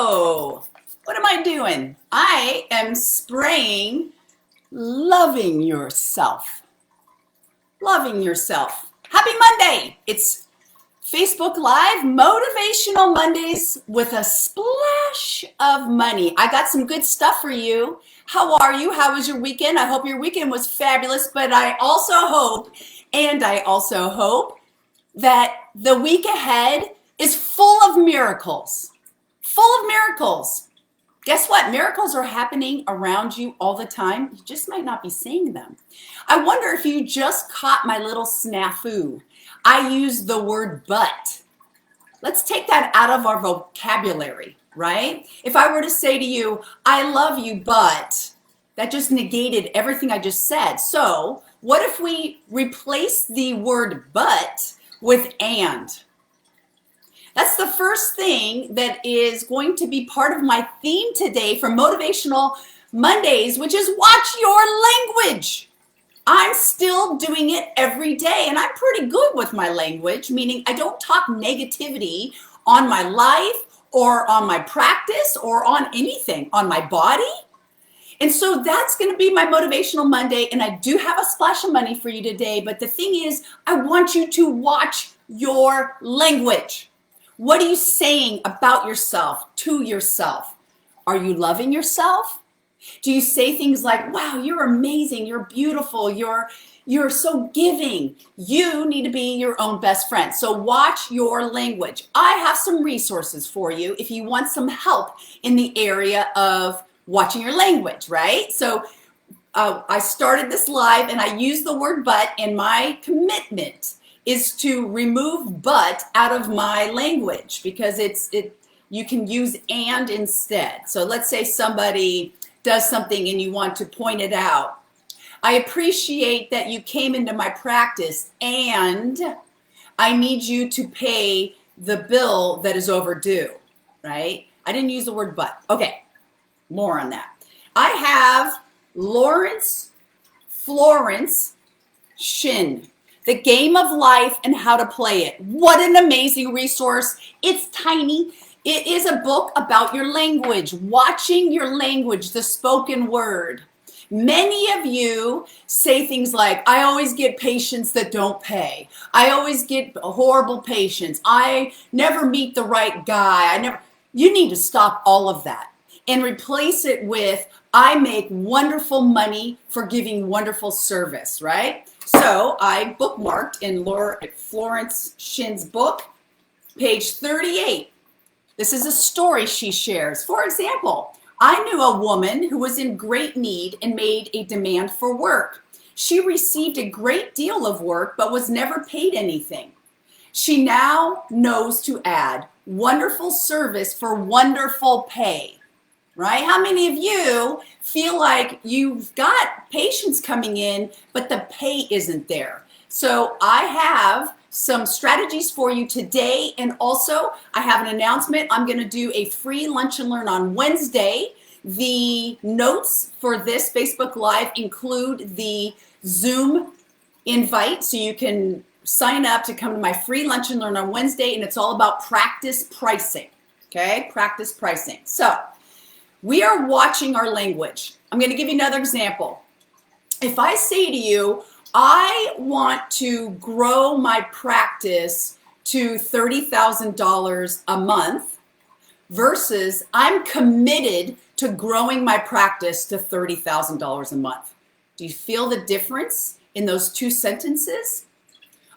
So, what am I doing? I am spraying loving yourself. Loving yourself. Happy Monday! It's Facebook Live Motivational Mondays with a splash of money. I got some good stuff for you. How are you? How was your weekend? I hope your weekend was fabulous, but I also hope that the week ahead is full of miracles. Full of miracles. Guess what? Miracles are happening around you all the time. You just might not be seeing them. I wonder if you just caught my little snafu. I used the word but. Let's take that out of our vocabulary, right? If I were to say to you, I love you, but, that just negated everything I just said. So what if we replace the word but with and? That's the first thing that is going to be part of my theme today for Motivational Mondays, which is watch your language. I'm still doing it every day, and I'm pretty good with my language, meaning I don't talk negativity on my life or on my practice or on anything, on my body. And so that's going to be my Motivational Monday, and I do have a splash of money for you today, but the thing is, I want you to watch your language. What are you saying about yourself, to yourself? Are you loving yourself? Do you say things like, wow, you're amazing, you're beautiful, you're so giving. You need to be your own best friend. So watch your language. I have some resources for you if you want some help in the area of watching your language, right? So I started this live and I used the word but, and my commitment is to remove but out of my language because you can use and instead. So let's say somebody does something and you want to point it out. I appreciate that you came into my practice and I need you to pay the bill that is overdue, right? I didn't use the word but. Okay, more on that. I have Florence Shin. The Game of Life and How to Play It. What an amazing resource. It's tiny. It is a book about your language, watching your language, the spoken word. Many of you say things like, I always get patients that don't pay. I always get horrible patients. I never meet the right guy. You need to stop all of that and replace it with, I make wonderful money for giving wonderful service, right? So I bookmarked in Florence Shin's book, page 38. This is a story she shares. For example, I knew a woman who was in great need and made a demand for work. She received a great deal of work, but was never paid anything. She now knows to add wonderful service for wonderful pay. Right? How many of you feel like you've got patients coming in, but the pay isn't there? So I have some strategies for you today. And also I have an announcement. I'm going to do a free lunch and learn on Wednesday. The notes for this Facebook Live include the Zoom invite. So you can sign up to come to my free lunch and learn on Wednesday. And it's all about practice pricing. Okay. Practice pricing. So we are watching our language. I'm going to give you another example. If I say to you, I want to grow my practice to $30,000 a month versus I'm committed to growing my practice to $30,000 a month. Do you feel the difference in those two sentences?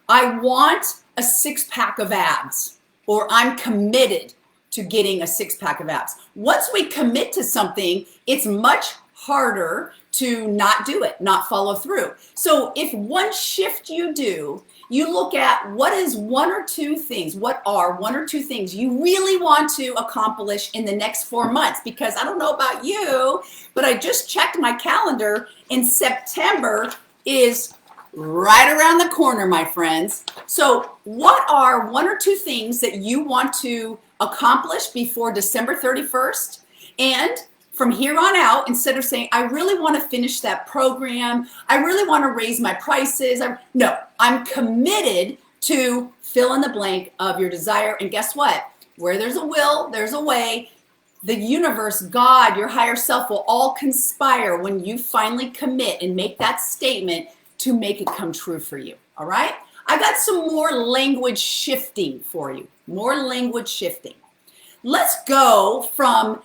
I want a six-pack of abs, or I'm committed to getting a six-pack of abs. Once we commit to something, it's much harder to not do it, not follow through. So if one shift you do, you look at what are one or two things you really want to accomplish in the next 4 months. Because I don't know about you, but I just checked my calendar and September is right around the corner, my friends. So what are one or two things that you want to accomplish before December 31st? And from here on out, instead of saying, I really want to finish that program, I really want to raise my prices. I'm committed to fill in the blank of your desire. And guess what? Where there's a will, there's a way. the universe, God, your higher self will all conspire when you finally commit and make that statement to make it come true for you. All right? I got some more language shifting for you. More language shifting. Let's go from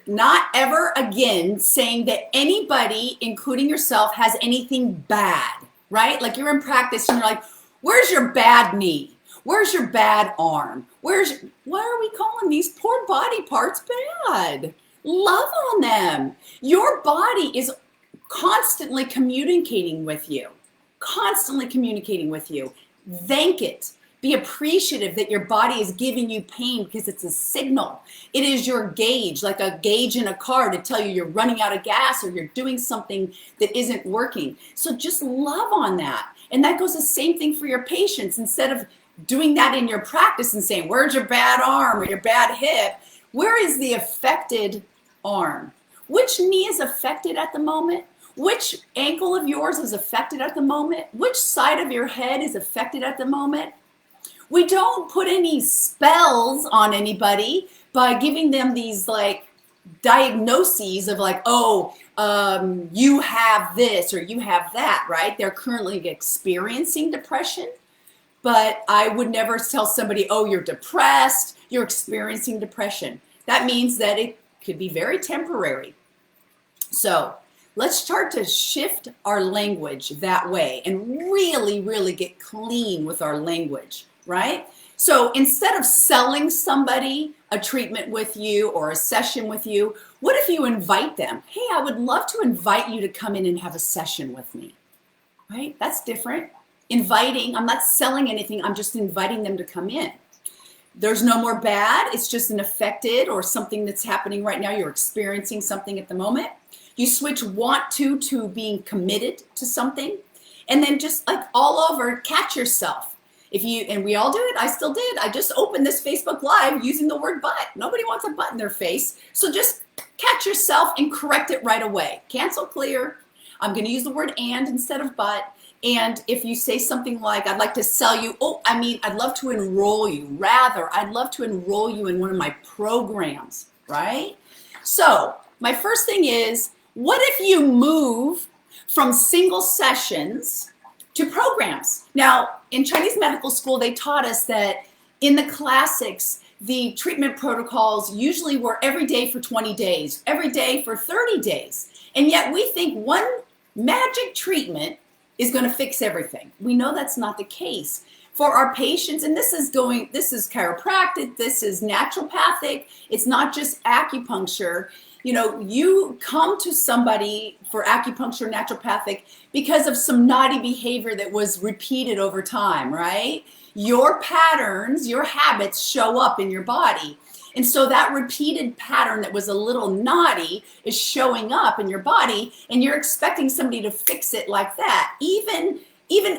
not ever again saying that anybody, including yourself, has anything bad, right? Like you're in practice and you're like, where's your bad knee? Where's your bad arm? Why are we calling these poor body parts bad? Love on them. Your body is constantly communicating with you. Constantly communicating with you. Thank it. Be appreciative that your body is giving you pain because it's a signal. It is your gauge, like a gauge in a car to tell you you're running out of gas or you're doing something that isn't working. So just love on that. And that goes the same thing for your patients. Instead of doing that in your practice and saying, where's your bad arm or your bad hip? Where is the affected arm? Which knee is affected at the moment? Which ankle of yours is affected at the moment? Which side of your head is affected at the moment? We don't put any spells on anybody by giving them these like diagnoses of like, oh, you have this or you have that, right? They're currently experiencing depression, but I would never tell somebody, oh, you're depressed, you're experiencing depression. That means that it could be very temporary. So let's start to shift our language that way and really, really get clean with our language, right? So instead of selling somebody a treatment with you or a session with you, what if you invite them? Hey, I would love to invite you to come in and have a session with me, right? That's different. Inviting, I'm not selling anything, I'm just inviting them to come in. There's no more bad, it's just an affected or something that's happening right now. You're experiencing something at the moment. You switch want to being committed to something, and then just like all over, catch yourself. And we all do it, I still did. I just opened this Facebook Live using the word butt. Nobody wants a butt in their face. So just catch yourself and correct it right away. Cancel, clear. I'm gonna use the word and instead of but. And if you say something like, I'd like to sell you, I'd love to enroll you. Rather, I'd love to enroll you in one of my programs, right? So my first thing is, what if you move from single sessions to programs? Now, in Chinese medical school, they taught us that in the classics, the treatment protocols usually were every day for 20 days, every day for 30 days. And yet we think one magic treatment is going to fix everything. We know that's not the case. For our patients, and this is chiropractic, this is naturopathic, it's not just acupuncture. You know, you come to somebody for acupuncture, naturopathic, because of some naughty behavior that was repeated over time, right? Your patterns, your habits show up in your body. And so that repeated pattern that was a little naughty is showing up in your body, and you're expecting somebody to fix it like that. Even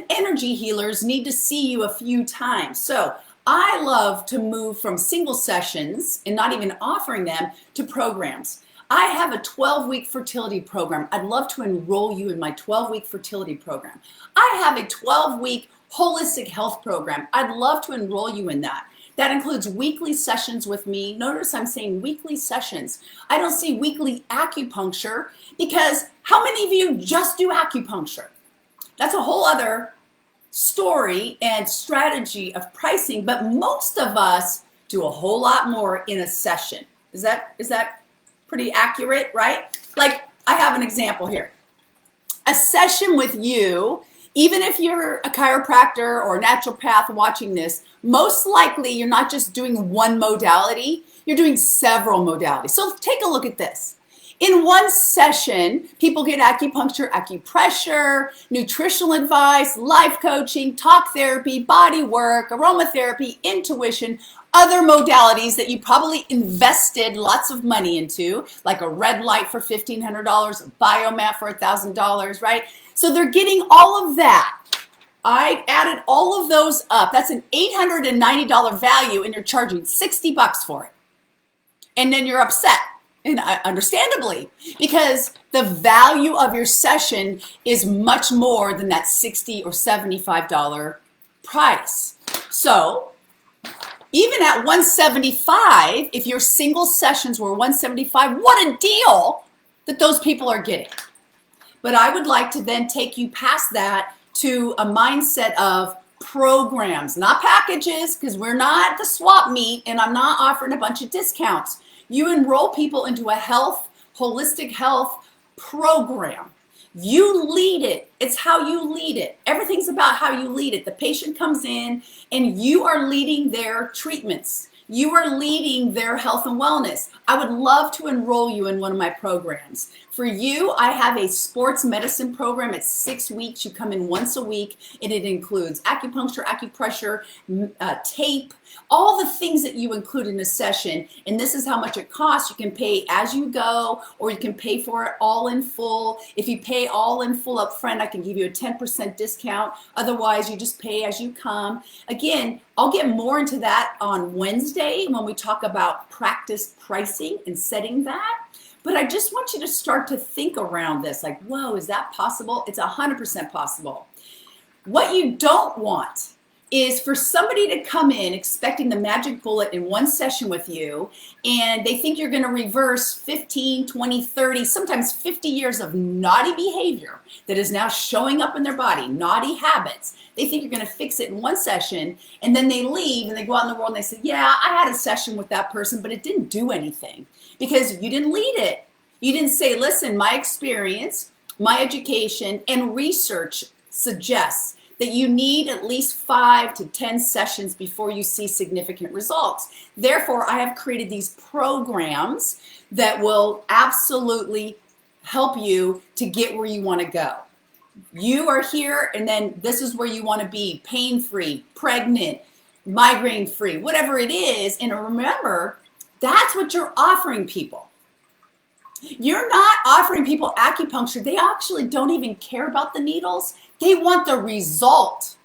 energy healers need to see you a few times. So I love to move from single sessions and not even offering them to programs. I have a 12-week fertility program. I'd love to enroll you in my 12-week fertility program. I have a 12-week holistic health program. I'd love to enroll you in that. That includes weekly sessions with me. Notice I'm saying weekly sessions. I don't see weekly acupuncture because how many of you just do acupuncture? That's a whole other story and strategy of pricing, but most of us do a whole lot more in a session. Is that pretty accurate, right? Like I have an example here. A session with you, even if you're a chiropractor or a naturopath watching this, most likely you're not just doing one modality, you're doing several modalities. So take a look at this. In one session, people get acupuncture, acupressure, nutritional advice, life coaching, talk therapy, body work, aromatherapy, intuition, other modalities that you probably invested lots of money into, like a red light for $1,500, a biomat for $1,000, right? So they're getting all of that. I added all of those up. That's an $890 value, and you're charging $60 for it. And then you're upset, and understandably, because the value of your session is much more than that $60 or $75 price. So Even at 175, if your single sessions were 175, what a deal that those people are getting. But I would like to then take you past that to a mindset of programs, not packages, because we're not the swap meet and I'm not offering a bunch of discounts. You enroll people into a holistic health program. You lead it. It's how you lead it. Everything's about how you lead it. The patient comes in and you are leading their treatments. You are leading their health and wellness. I would love to enroll you in one of my programs. For you, I have a sports medicine program. It's 6 weeks. You come in once a week, and it includes acupuncture, acupressure, tape, all the things that you include in a session. And this is how much it costs. You can pay as you go, or you can pay for it all in full. If you pay all in full up front, I can give you a 10% discount. Otherwise, you just pay as you come. Again, I'll get more into that on Wednesday when we talk about practice pricing and setting that. But I just want you to start to think around this, like, whoa, is that possible? It's 100% possible. What you don't want is for somebody to come in expecting the magic bullet in one session with you, and they think you're going to reverse 15, 20, 30, sometimes 50 years of naughty behavior that is now showing up in their body, naughty habits. They think you're going to fix it in one session, and then they leave and they go out in the world and they say, yeah, I had a session with that person, but it didn't do anything because you didn't lead it. You didn't say, listen, my experience, my education, and research suggests that you need at least 5 to 10 sessions before you see significant results. Therefore, I have created these programs that will absolutely help you to get where you want to go. You are here, and then this is where you want to be: pain-free, pregnant, migraine-free, whatever it is. And remember, that's what you're offering people. You're not offering people acupuncture. They actually don't even care about the needles. They want the result.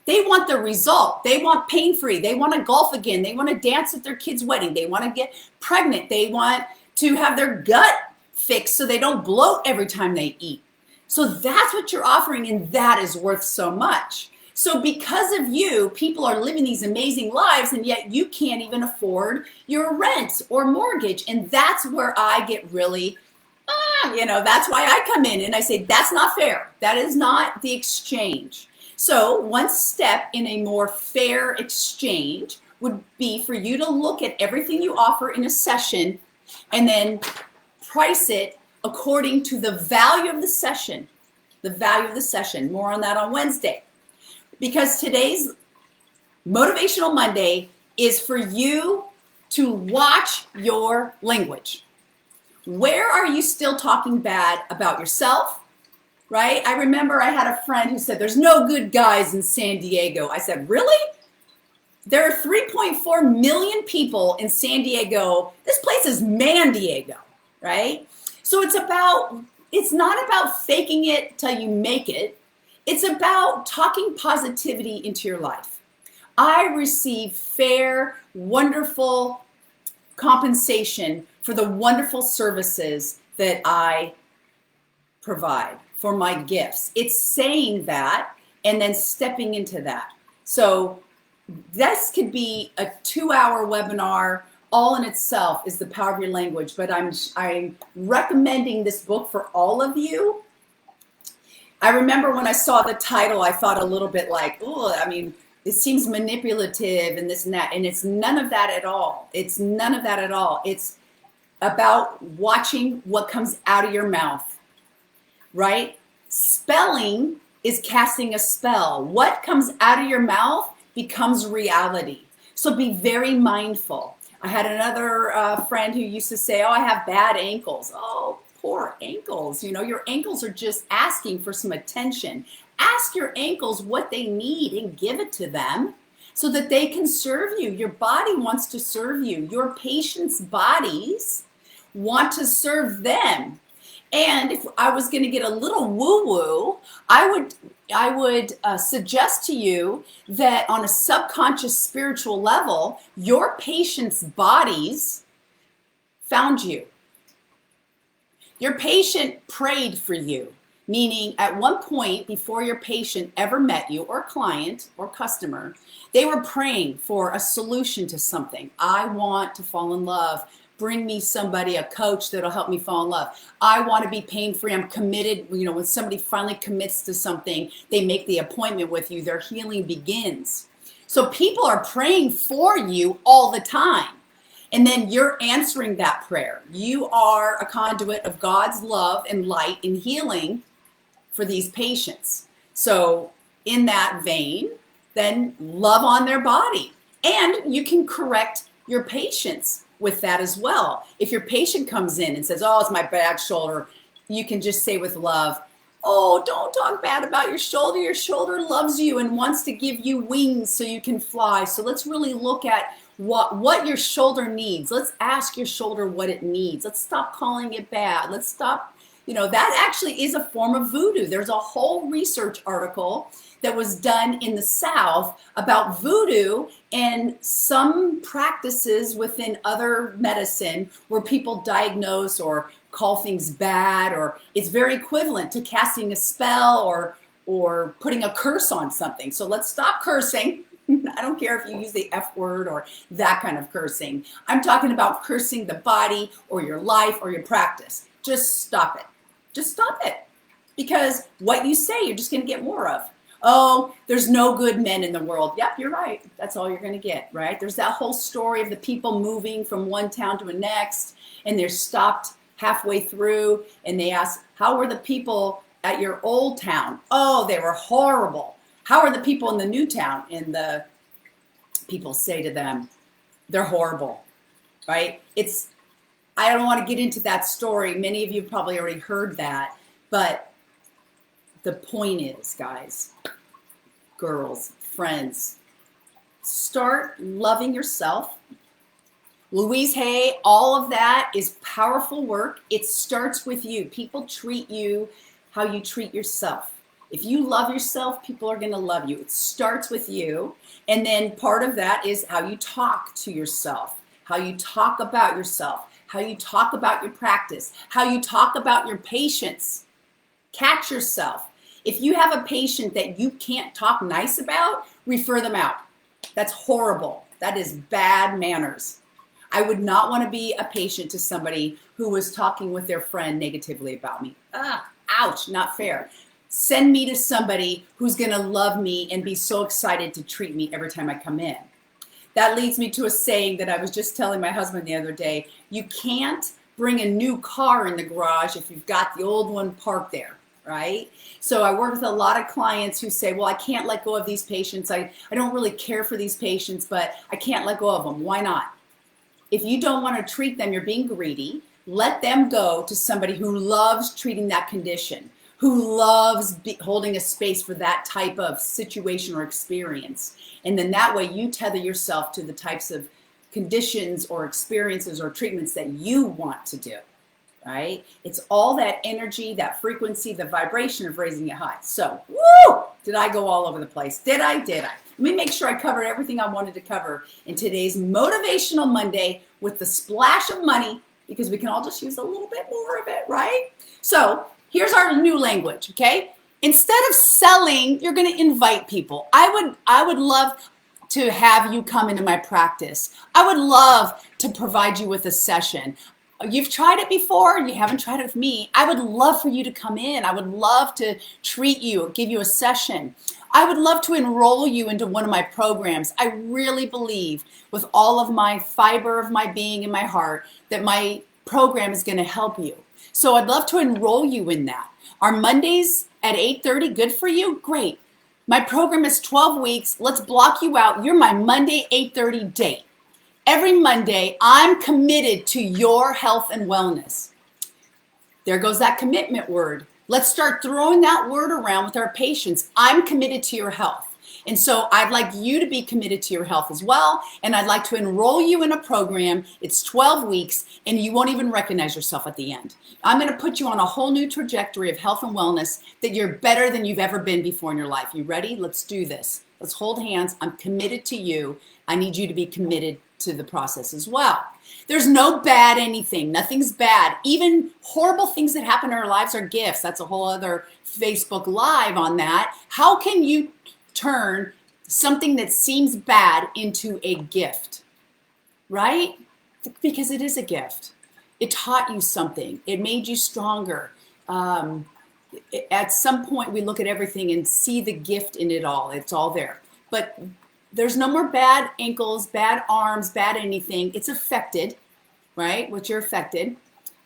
They want the result. They want pain-free. They want to golf again. They want to dance at their kid's wedding. They want to get pregnant. They want to have their gut fixed so they don't bloat every time they eat. So that's what you're offering, and that is worth so much. So because of you, people are living these amazing lives, and yet you can't even afford your rent or mortgage. And that's where I get really, that's why I come in and I say, that's not fair. That is not the exchange. So one step in a more fair exchange would be for you to look at everything you offer in a session and then price it according to the value of the session. The value of the session. More on that on Wednesday. Because today's Motivational Monday is for you to watch your language. Where are you still talking bad about yourself? Right? I remember I had a friend who said, there's no good guys in San Diego. I said, really? There are 3.4 million people in San Diego. This place is Man Diego, right? So it's not about faking it till you make it. It's about talking positivity into your life. I receive fair, wonderful compensation for the wonderful services that I provide, for my gifts. It's saying that and then stepping into that. So this could be a 2-hour webinar. All in itself is the power of your language, but I'm recommending this book for all of you. I remember when I saw the title, I thought a little bit like, it seems manipulative and this and that, and it's none of that at all. It's none of that at all. It's about watching what comes out of your mouth, right? Spelling is casting a spell. What comes out of your mouth becomes reality. So be very mindful. I had another friend who used to say, I have bad ankles. Oh, poor ankles. Your ankles are just asking for some attention. Ask your ankles what they need and give it to them so that they can serve you. Your body wants to serve you. Your patients' bodies want to serve them. And if I was going to get a little woo-woo, I would suggest to you that on a subconscious spiritual level, your patients' bodies found you. Your patient prayed for you. Meaning at one point before your patient ever met you, or client or customer, they were praying for a solution to something. I want to fall in love. Bring me somebody, a coach that'll help me fall in love. I want to be pain-free. I'm committed. When somebody finally commits to something, they make the appointment with you, their healing begins. So people are praying for you all the time. And then you're answering that prayer. You are a conduit of God's love and light and healing for these patients. So in that vein, then love on their body. And you can correct your patients with that as well. If your patient comes in and says, oh, it's my back shoulder, you can just say with love, oh, don't talk bad about your shoulder. Your shoulder loves you and wants to give you wings so you can fly. So let's really look at what your shoulder needs. Let's ask your shoulder what it needs. Let's stop calling it bad. Let's stop, that actually is a form of voodoo. There's a whole research article that was done in the South about voodoo and some practices within other medicine where people diagnose or call things bad, or it's very equivalent to casting a spell or putting a curse on something. So let's stop cursing. I don't care if you use the F word or that kind of cursing. I'm talking about cursing the body or your life or your practice. Just stop it. Just stop it. Because what you say, you're just going to get more of. Oh, there's no good men in the world. Yep, you're right. That's all you're going to get, right? There's that whole story of the people moving from one town to the next, and they're stopped halfway through, and they ask, how were the people at your old town? Oh, they were horrible. How are the people in the new town? And the people say to them, they're horrible, right? I don't want to get into that story. Many of you have probably already heard that, but the point is, guys, girls, friends, start loving yourself. Louise Hay, all of that is powerful work. It starts with you. People treat you how you treat yourself. If you love yourself, people are going to love you. It starts with you. And then part of that is how you talk to yourself, how you talk about yourself, how you talk about your practice, how you talk about your patients. Catch yourself. If you have a patient that you can't talk nice about, refer them out. That's horrible. That is bad manners. I would not want to be a patient to somebody who was talking with their friend negatively about me. Ouch, not fair. Send me to somebody who's going to love me and be so excited to treat me every time I come in. That leads me to a saying that I was just telling my husband the other day. You can't bring a new car in the garage if you've got the old one parked there, right? So I work with a lot of clients who say, well, I can't let go of these patients. I don't really care for these patients, but I can't let go of them. Why not? If you don't want to treat them, you're being greedy. Let them go to somebody who loves treating that condition, who loves holding a space for that type of situation or experience. And then that way you tether yourself to the types of conditions or experiences or treatments that you want to do, right? It's all that energy, that frequency, the vibration of raising it high. So, woo! Did I go all over the place? Did I? Did I? Let me make sure I covered everything I wanted to cover in today's Motivational Monday with the splash of money, because we can all just use a little bit more of it, right? So here's our new language, okay? Instead of selling, you're going to invite people. I would love to have you come into my practice. I would love to provide you with a session. You've tried it before, you haven't tried it with me. I would love for you to come in. I would love to treat you, give you a session. I would love to enroll you into one of my programs. I really believe with all of my fiber of my being and my heart that my program is going to help you. So I'd love to enroll you in that. Are Mondays at 8:30 good for you? Great. My program is 12 weeks. Let's block you out. You're my Monday 8:30 date. Every Monday, I'm committed to your health and wellness. There goes that commitment word. Let's start throwing that word around with our patients. I'm committed to your health. And so I'd like you to be committed to your health as well. And I'd like to enroll you in a program. It's 12 weeks and you won't even recognize yourself at the end. I'm going to put you on a whole new trajectory of health and wellness that you're better than you've ever been before in your life. You ready? Let's do this. Let's hold hands. I'm committed to you. I need you to be committed to the process as well. There's no bad anything. Nothing's bad. Even horrible things that happen in our lives are gifts. That's a whole other Facebook Live on that. How can you turn something that seems bad into a gift, right? Because it is a gift. It taught you something. It made you stronger. At some point, we look at everything and see the gift in it all. It's all there. But there's no more bad ankles, bad arms, bad anything. It's affected, right? What you're affected.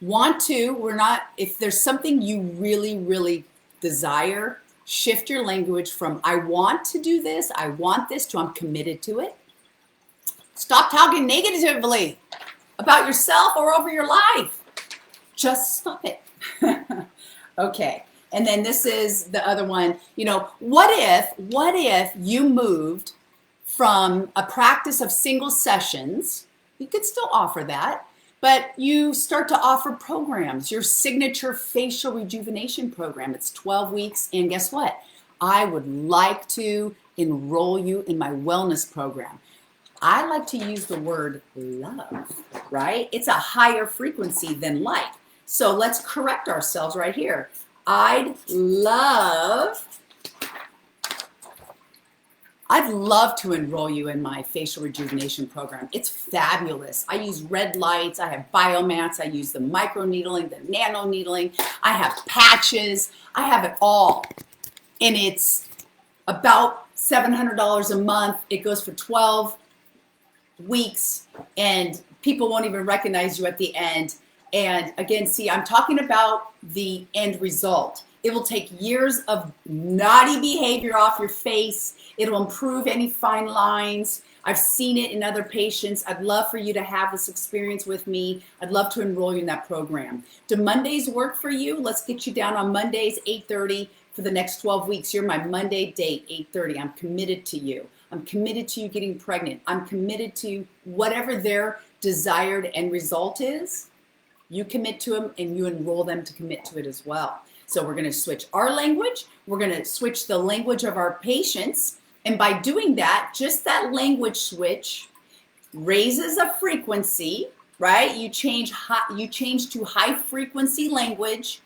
Want to, we're not, if there's something you really, really desire, shift your language from I want to do this, I want this, to I'm committed to it. Stop talking negatively about yourself or over your life. Just stop it. Okay. And then this is the other one. You know, what if you moved from a practice of single sessions? You could still offer that, but you start to offer programs, your signature facial rejuvenation program. It's 12 weeks. And guess what? I would like to enroll you in my wellness program. I like to use the word love, right? It's a higher frequency than like. So let's correct ourselves right here. I'd love to enroll you in my facial rejuvenation program. It's fabulous. I use red lights. I have biomats. I use the micro needling, the nano needling. I have patches. I have it all. And it's about $700 a month. It goes for 12 weeks and people won't even recognize you at the end. And again, see, I'm talking about the end result. It will take years of naughty behavior off your face. It'll improve any fine lines. I've seen it in other patients. I'd love for you to have this experience with me. I'd love to enroll you in that program. Do Mondays work for you? Let's get you down on Mondays, 8:30 for the next 12 weeks. You're my Monday date, 8:30. I'm committed to you. I'm committed to you getting pregnant. I'm committed to whatever their desired end result is. You commit to them and you enroll them to commit to it as well. So we're going to switch our language. We're going to switch the language of our patients. And by doing that, just that language switch raises a frequency, right? You change to high frequency language.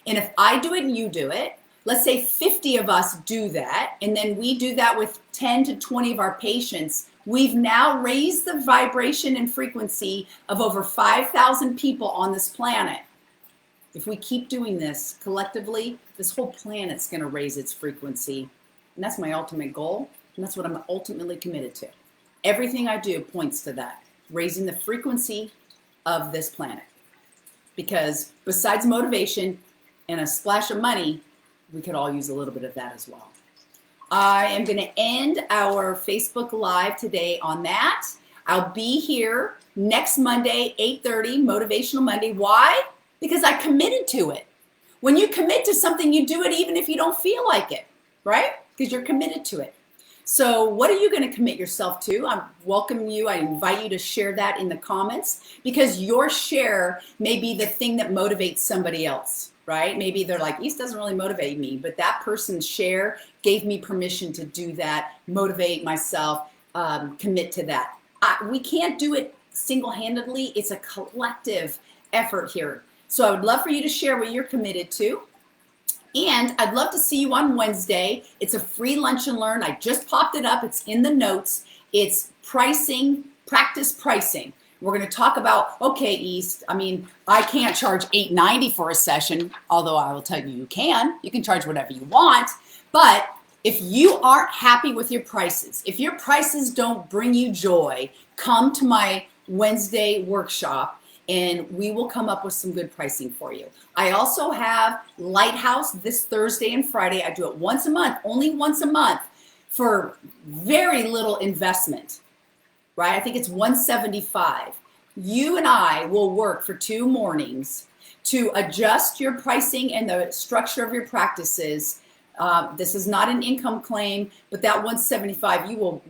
And if I do it and you do it, let's say 50 of us do that, and then we do that with 10 to 20 of our patients, we've now raised the vibration and frequency of over 5,000 people on this planet. If we keep doing this collectively, this whole planet's going to raise its frequency. And that's my ultimate goal, and that's what I'm ultimately committed to. Everything I do points to that, raising the frequency of this planet. Because besides motivation and a splash of money, we could all use a little bit of that as well. I am going to end our Facebook Live today on that. I'll be here next Monday, 8:30, Motivational Monday. Why? Because I committed to it. When you commit to something, you do it even if you don't feel like it, right? Because you're committed to it. So what are you going to commit yourself to? I welcome you. I invite you to share that in the comments, because your share may be the thing that motivates somebody else, right? Maybe they're like, East doesn't really motivate me, but that person's share gave me permission to do that, motivate myself, commit to that. We can't do it single-handedly. It's a collective effort here. So I would love for you to share what you're committed to. And I'd love to see you on Wednesday. It's a free lunch and learn. I just popped it up. It's in the notes. It's pricing, practice pricing. We're going to talk about, okay, East, I mean, I can't charge $8.90 for a session, although I will tell you you can. You can charge whatever you want. But if you aren't happy with your prices, if your prices don't bring you joy, come to my Wednesday workshop and we will come up with some good pricing for you. I also have Lighthouse this Thursday and Friday. I do it once a month, only once a month, for very little investment, right? I think it's $175. You and I will work for 2 mornings to adjust your pricing and the structure of your practices. This is not an income claim, but that $175, you will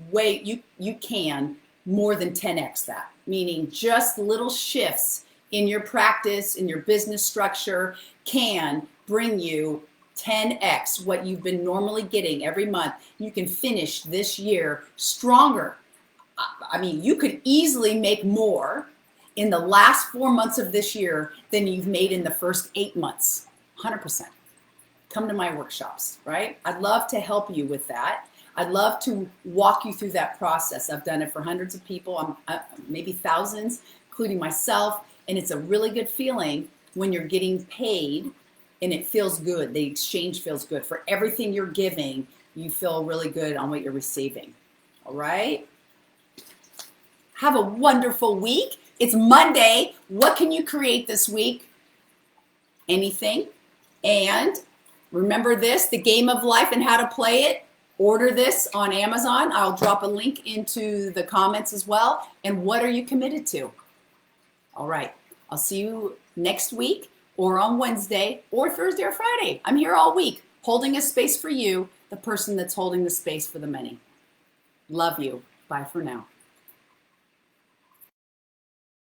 you can more than 10x that, meaning just little shifts in your practice, in your business structure can bring you 10x what you've been normally getting every month. You can finish this year stronger. I mean, you could easily make more in the last 4 months of this year than you've made in the first 8 months. 100%. Come to my workshops, right? I'd love to help you with that. I'd love to walk you through that process. I've done it for hundreds of people, maybe thousands, including myself. And it's a really good feeling when you're getting paid and it feels good. The exchange feels good. For everything you're giving, you feel really good on what you're receiving. All right? Have a wonderful week. It's Monday. What can you create this week? Anything. And remember this, the game of life and how to play it. Order this on Amazon. I'll drop a link into the comments as well. And what are you committed to? All right. I'll see you next week or on Wednesday or Thursday or Friday. I'm here all week holding a space for you, the person that's holding the space for the many. Love you. Bye for now.